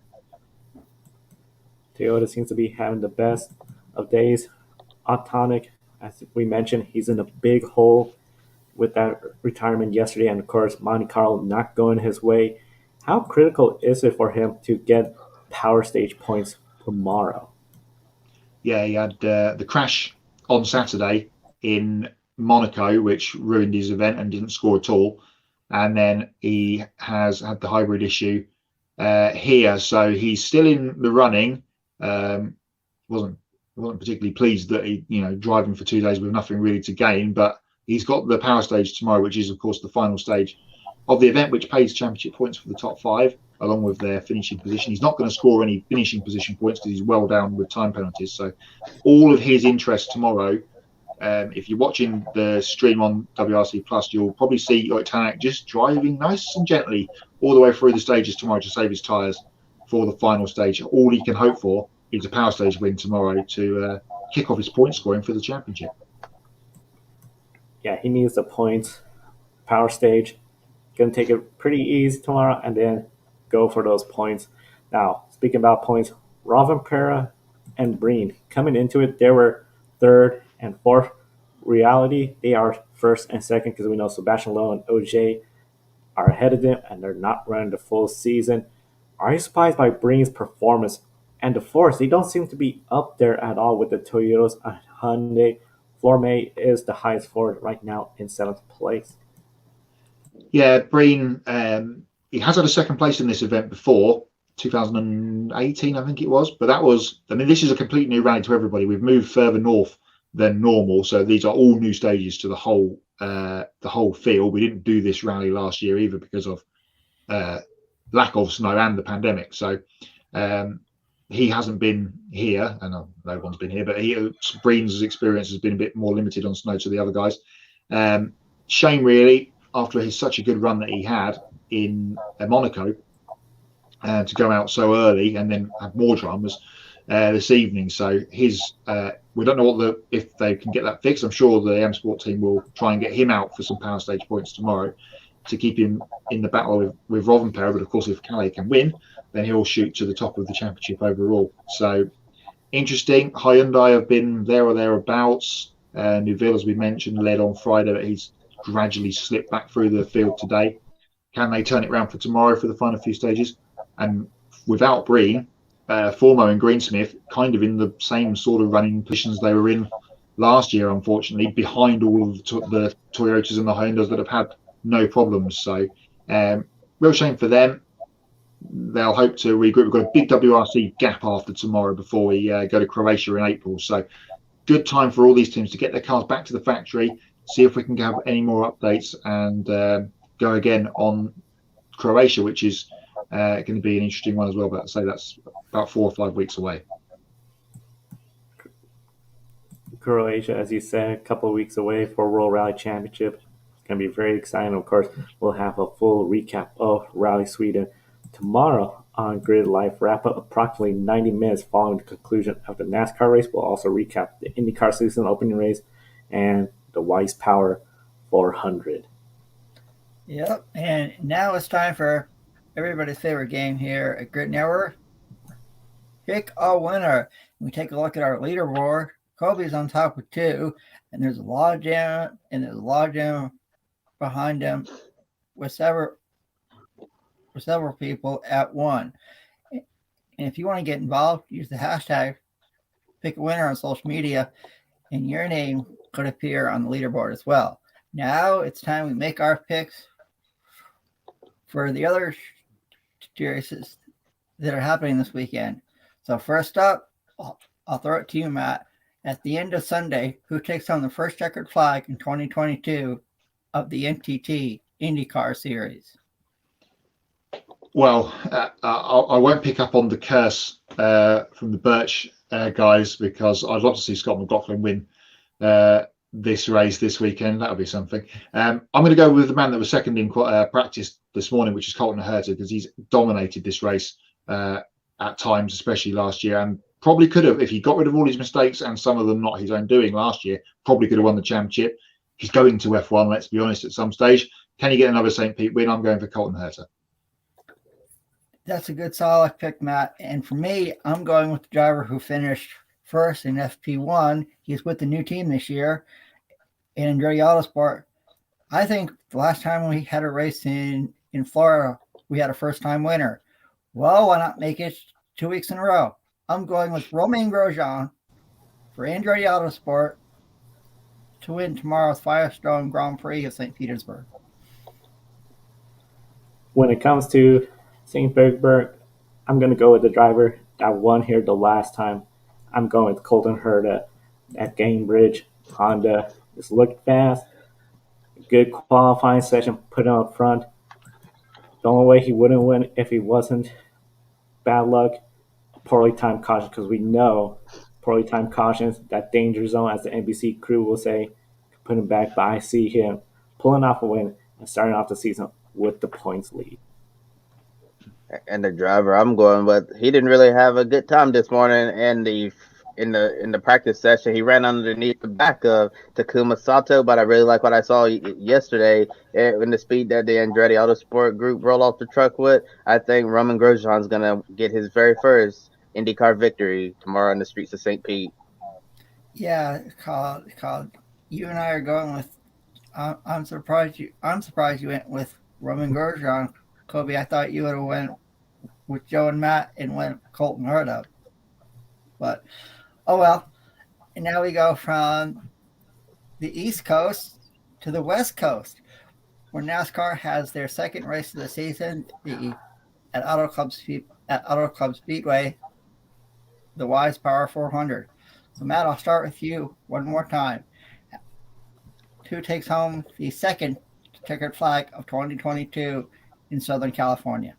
Toyota seems to be having the best of days. Tonic, as we mentioned, he's in a big hole with that retirement yesterday, and of course Monte Carlo not going his way. How critical is it for him to get power stage points tomorrow? Yeah, he had the crash on Saturday in Monaco, which ruined his event and didn't score at all. And then he has had the hybrid issue here, so he's still in the running. Wasn't particularly pleased that he, driving for 2 days with nothing really to gain, but he's got the power stage tomorrow, which is of course the final stage of the event, which pays championship points for the top 5. along with their finishing position. He's not going to score any finishing position points because he's well down with time penalties. So all of his interest tomorrow, if you're watching the stream on WRC Plus, you'll probably see Tanak just driving nice and gently all the way through the stages tomorrow to save his tyres for the final stage. All he can hope for is a power stage win tomorrow to kick off his point scoring for the championship. Yeah, he needs the points. Power stage. Going to take it pretty easy tomorrow and then go for those points. Now, speaking about points, Rovanpera and Breen, coming into it, they were third and fourth. Reality, they are first and second because we know Sebastian Lowe and OJ are ahead of them and they're not running the full season. Are you surprised by Breen's performance? And the Force, they don't seem to be up there at all with the Toyotas and Hyundai. Florme is the highest Ford right now in 7th place. Yeah, Breen, he has had a second place in this event before, 2018, I think it was. But this is a complete new rally to everybody. We've moved further north than normal, so these are all new stages to the whole field. We didn't do this rally last year either because of lack of snow and the pandemic. So he hasn't been here, and no one's been here, but Breen's experience has been a bit more limited on snow to the other guys. Shame, really, after such a good run that he had in Monaco, to go out so early and then have more dramas this evening. So we don't know if they can get that fixed. I'm sure the M Sport team will try and get him out for some power stage points tomorrow to keep him in the battle with Rovanpera. But of course, if Calais can win, then he'll shoot to the top of the championship overall. So interesting. Hyundai have been there or thereabouts. Neuville, as we mentioned, led on Friday, but he's gradually slipped back through the field today. Can they turn it around for tomorrow for the final few stages? And without Breen, Formo and Greensmith kind of in the same sort of running positions they were in last year, unfortunately, behind all of the Toyotas and the Hondas that have had no problems. So real shame for them. They'll hope to regroup. We've got a big WRC gap after tomorrow before we go to Croatia in April. So good time for all these teams to get their cars back to the factory, see if we can have any more updates and go again on Croatia, which is going to be an interesting one as well. But I'd say that's about 4 or 5 weeks away. Croatia, as you said, a couple of weeks away for World Rally Championship. It's going to be very exciting. Of course, we'll have a full recap of Rally Sweden tomorrow on Grid Life wrap-up, approximately 90 minutes following the conclusion of the NASCAR race. We'll also recap the INDYCAR season opening race and the Weiss Power 400. Yep, and now it's time for everybody's favorite game here at Grid Network. Pick a winner. We take a look at our leaderboard. Kobe's on top with 2, and there's a log jam, behind them with several people at 1. And if you want to get involved, use the hashtag pick a winner on social media, and your name could appear on the leaderboard as well. Now it's time we make our picks for the other series that are happening this weekend. So first up, I'll throw it to you, Matt. At the end of Sunday, who takes home the first checkered flag in 2022 of the NTT INDYCAR Series? Well, I won't pick up on the curse from the Birch guys because I'd love to see Scott McLaughlin win this race this weekend. That'll be something. I'm going to go with the man that was second in practice this morning, which is Colton Herta, because he's dominated this race at times, especially last year, and probably could have, if he got rid of all his mistakes and some of them not his own doing last year, probably could have won the championship. He's going to F1, let's be honest, at some stage. Can he get another St. Pete win? I'm going for Colton Herta. That's a good solid pick, Matt. And for me, I'm going with the driver who finished first in FP1. He's with the new team this year in Andretti Autosport. I think the last time we had a race in Florida, we had a first-time winner. Well, why not make it 2 weeks in a row? I'm going with Romain Grosjean for Andretti Autosport to win tomorrow's Firestone Grand Prix of St. Petersburg. When it comes to St. Petersburg, I'm going to go with the driver that won here the last time. I'm going with Colton Herta at Cambridge. Honda just looked fast. Good qualifying session, put him up front. The only way he wouldn't win if he wasn't bad luck, poorly timed caution, because we know poorly timed cautions, that danger zone, as the NBC crew will say, put him back. But I see him pulling off a win and starting off the season with the points lead. And the driver I'm going with, he didn't really have a good time this morning. And in the practice session, he ran underneath the back of Takuma Sato. But I really like what I saw yesterday in the speed that the Andretti Autosport group rolled off the truck with. I think Romain Grosjean's gonna get his very first IndyCar victory tomorrow on the streets of St. Pete. Yeah, called. You and I are going with. I'm surprised you went with Romain Grosjean, Kobe. I thought you would have went with Joe and Matt and went Colton Herta. But oh well. And now we go from the East Coast to the West Coast, where NASCAR has their second race of the season at Auto Club Speedway, the Wise Power 400. So Matt, I'll start with you one more time. Who takes home the second checkered flag of 2022 in Southern California?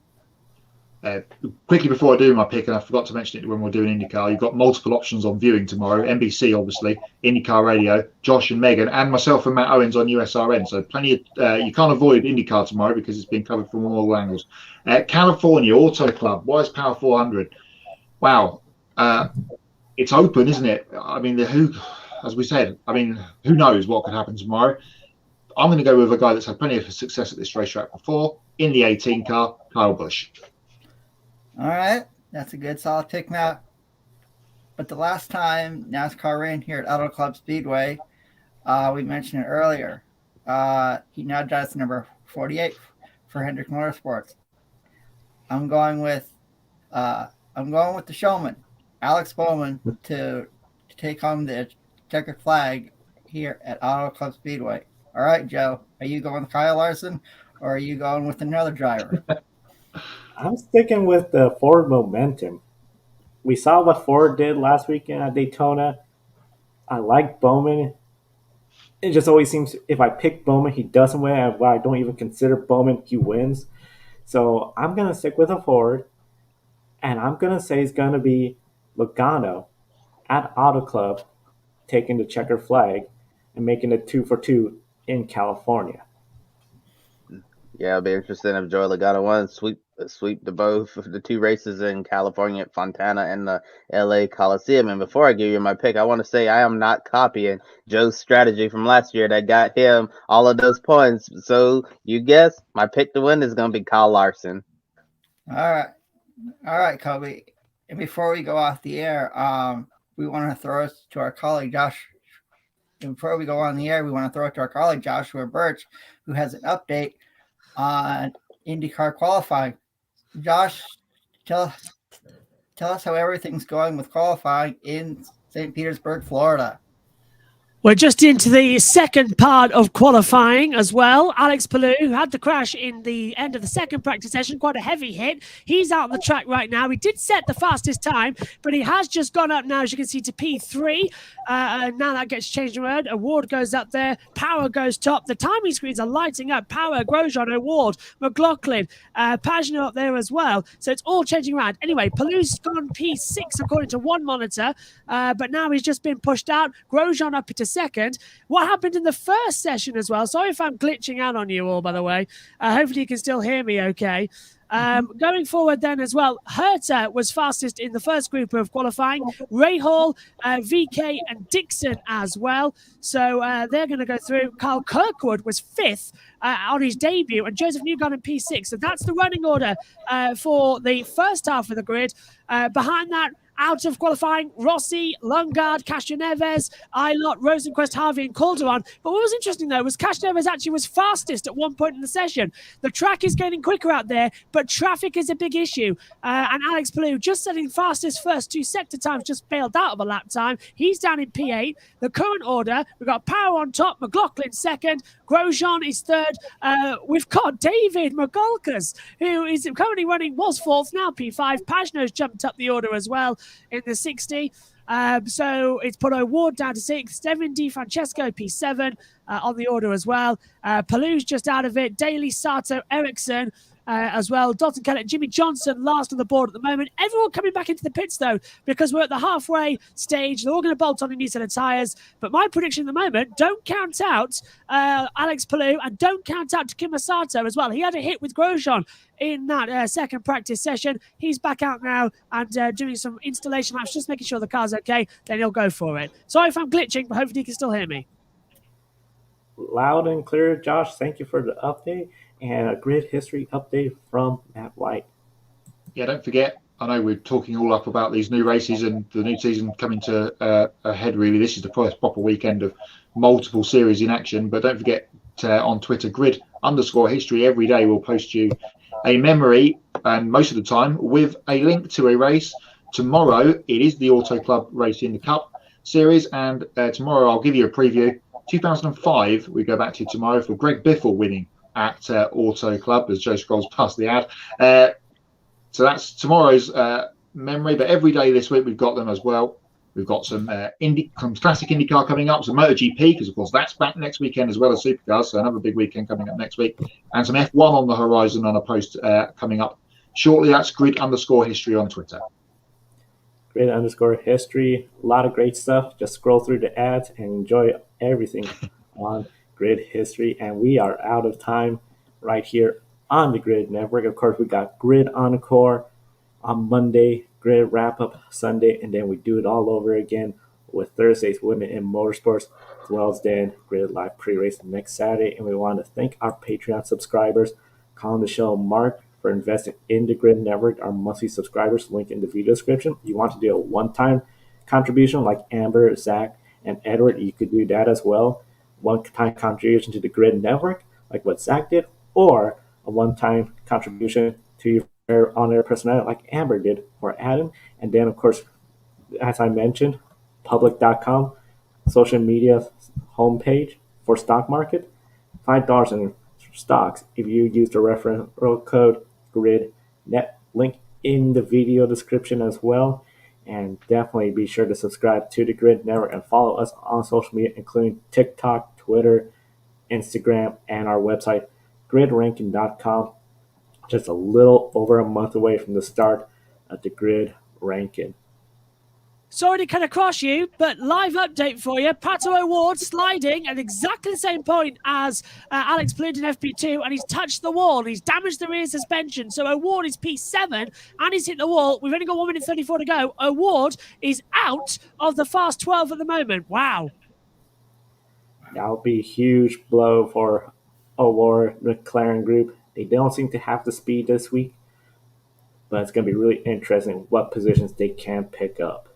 Quickly before I do my pick, and I forgot to mention it when we're doing IndyCar, you've got multiple options on viewing tomorrow. NBC, obviously, IndyCar Radio, Josh and Megan, and myself and Matt Owens on USRN. So plenty of, you can't avoid IndyCar tomorrow because it's been covered from all angles. California, Auto Club, Wise Power 400. Wow. It's open, isn't it? I mean, as we said, who knows what could happen tomorrow? I'm going to go with a guy that's had plenty of success at this racetrack before, in the 18 car, Kyle Busch. All right, that's a good solid pick, Matt. But the last time NASCAR ran here at Auto Club Speedway, we mentioned it earlier. He now drives number 48 for Hendricks Motorsports. I'm going with the showman, Alex Bowman, to take home the checkered flag here at Auto Club Speedway. All right, Joe, are you going with Kyle Larson or are you going with another driver? I'm sticking with the Ford momentum. We saw what Ford did last weekend at Daytona. I like Bowman. It just always seems if I pick Bowman, he doesn't win. And while I don't even consider Bowman, he wins. So I'm going to stick with a Ford. And I'm going to say it's going to be Logano at Auto Club taking the checker flag and making it 2-for-2 in California. Yeah, it'll be interesting if Joey Logano won, sweep both of the two races in California at Fontana and the LA Coliseum. And before I give you my pick, I want to say I am not copying Joe's strategy from last year that got him all of those points. So you guess my pick to win is going to be Kyle Larson. All right, Kobe. And before we go off the air, we want to throw it to our colleague Josh. And before we go on the air, we want to throw it to our colleague Joshua Birch, who has an update on IndyCar qualifying. Josh, tell us how everything's going with qualifying in St. Petersburg, Florida. We're just into the second part of qualifying as well. Alex Palou had the crash in the end of the second practice session, quite a heavy hit. He's out on the track right now. He did set the fastest time, but he has just gone up now, as you can see, to P3. And now that gets changed around. Award goes up there. Power goes top. The timing screens are lighting up. Power, Grosjean, Award, McLaughlin, Pagenaud up there as well. So it's all changing around. Anyway, Palou's gone P6 according to one monitor, but now he's just been pushed out. Grosjean up into second. What happened in the first session as well? Sorry if I'm glitching out on you all, by the way. Hopefully you can still hear me okay. Going forward then as well, Herta was fastest in the first group of qualifying. Ray Hall, VK and Dixon as well. So they're going to go through. Carl Kirkwood was fifth on his debut and Joseph Newgarden P6. So that's the running order for the first half of the grid. Behind that, out of qualifying, Rossi, Lundgaard, Castroneves, Eilert, Rosenquist, Harvey, and Calderon. But what was interesting, though, was Castroneves actually was fastest at one point in the session. The track is getting quicker out there, but traffic is a big issue. And Alex Palou, just setting fastest first two sector times, just bailed out of a lap time. He's down in P8. The current order, we've got Power on top, McLaughlin second, Grosjean is third. We've got David McGulkers, who is currently running, was fourth, now P5. Pagenaud's jumped up the order as well in the 60. So it's put Award down to 6th. Steven Di Francesco P7 on the order as well. Palou's just out of it. Daly, Sato, Ericsson. as well. Dalton Kellett, Jimmy Johnson last on the board at the moment. Everyone coming back into the pits, though, because we're at the halfway stage. They're all going to bolt on a new set of tyres. But my prediction at the moment, don't count out Alex Palou and don't count out Takuma Sato as well. He had a hit with Grosjean in that second practice session. He's back out now and doing some installation laps, just making sure the car's okay. Then he'll go for it. Sorry if I'm glitching, but hopefully you can still hear me. Loud and clear, Josh. Thank you for the update and a grid history update from Matt White. Yeah, don't forget, I know we're talking all up about these new races and the new season coming to a head, really. This is the first proper weekend of multiple series in action, but don't forget on Twitter, grid_history every day will post you a memory, and most of the time with a link to a race. Tomorrow, it is the Auto Club race in the Cup Series, and tomorrow I'll give you a preview. 2005, we go back to tomorrow for Greg Biffle winning at Auto Club as Joe scrolls past the ad. So that's tomorrow's memory, but every day this week we've got them as well. We've got some classic IndyCar coming up, some MotoGP, because of course that's back next weekend as well as Supercars, so another big weekend coming up next week, and some F1 on the horizon on a post coming up shortly. That's grid_history on Twitter. Grid_history, a lot of great stuff. Just scroll through the ads and enjoy everything on Grid History. And we are out of time right here on the Grid Network. Of course, we got Grid Encore on Monday, Grid Wrap-Up Sunday, and then we do it all over again with Thursday's Women in Motorsports, as well as then Grid Live Pre-Race next Saturday. And we want to thank our Patreon subscribers, calling the show Mark, for investing in the Grid Network, our monthly subscribers, link in the video description. You want to do a one-time contribution like Amber, Zach, and Edward, you could do that as well. One-time contribution to the Grid Network, like what Zach did, or a one-time contribution to your on-air personality like Amber did or Adam. And then, of course, as I mentioned, public.com, social media homepage for stock market, $5 in stocks if you use the referral code GridNet, link in the video description as well. And definitely be sure to subscribe to the Grid Network and follow us on social media, including TikTok, Twitter, Instagram, and our website, gridranking.com. Just a little over a month away from the start of the Grid Ranking. Sorry to cut across you, but live update for you. Pato O'Ward sliding at exactly the same point as Alex Palou in FP2, and he's touched the wall. He's damaged the rear suspension. So O'Ward is P7, and he's hit the wall. We've only got 1 minute 34 to go. O'Ward is out of the Fast 12 at the moment. Wow. That would be a huge blow for O'Ward, McLaren Group. They don't seem to have the speed this week, but it's going to be really interesting what positions they can pick up.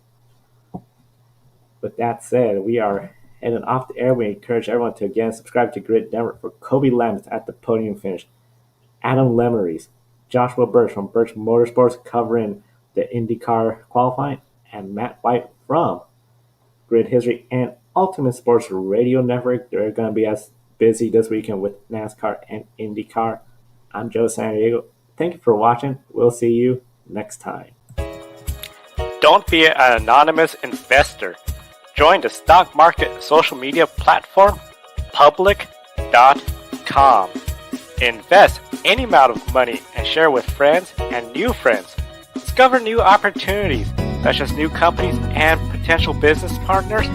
With that said, we are heading off the air. We encourage everyone to again subscribe to Grid Network for Kobe Lamets at the podium finish, Adam Lemeries, Joshua Birch from Birch Motorsports covering the IndyCar qualifying, and Matt White from Grid History and Ultimate Sports Radio Network. They're going to be as busy this weekend with NASCAR and IndyCar. I'm Joe San Diego. Thank you for watching. We'll see you next time. Don't be an anonymous investor. Join the stock market social media platform, public.com. Invest any amount of money and share with friends and new friends. Discover new opportunities, such as new companies and potential business partners,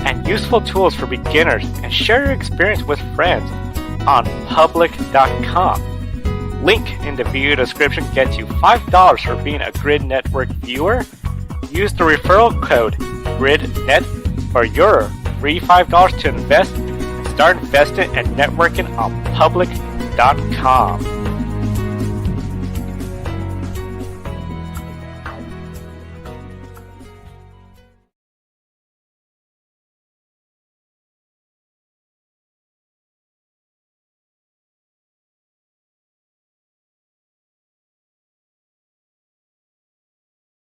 and useful tools for beginners, and share your experience with friends on public.com. Link in the video description gets you $5 for being a Grid Network viewer. Use the referral code GridNet for your free $5 to invest and start investing and networking on public.com.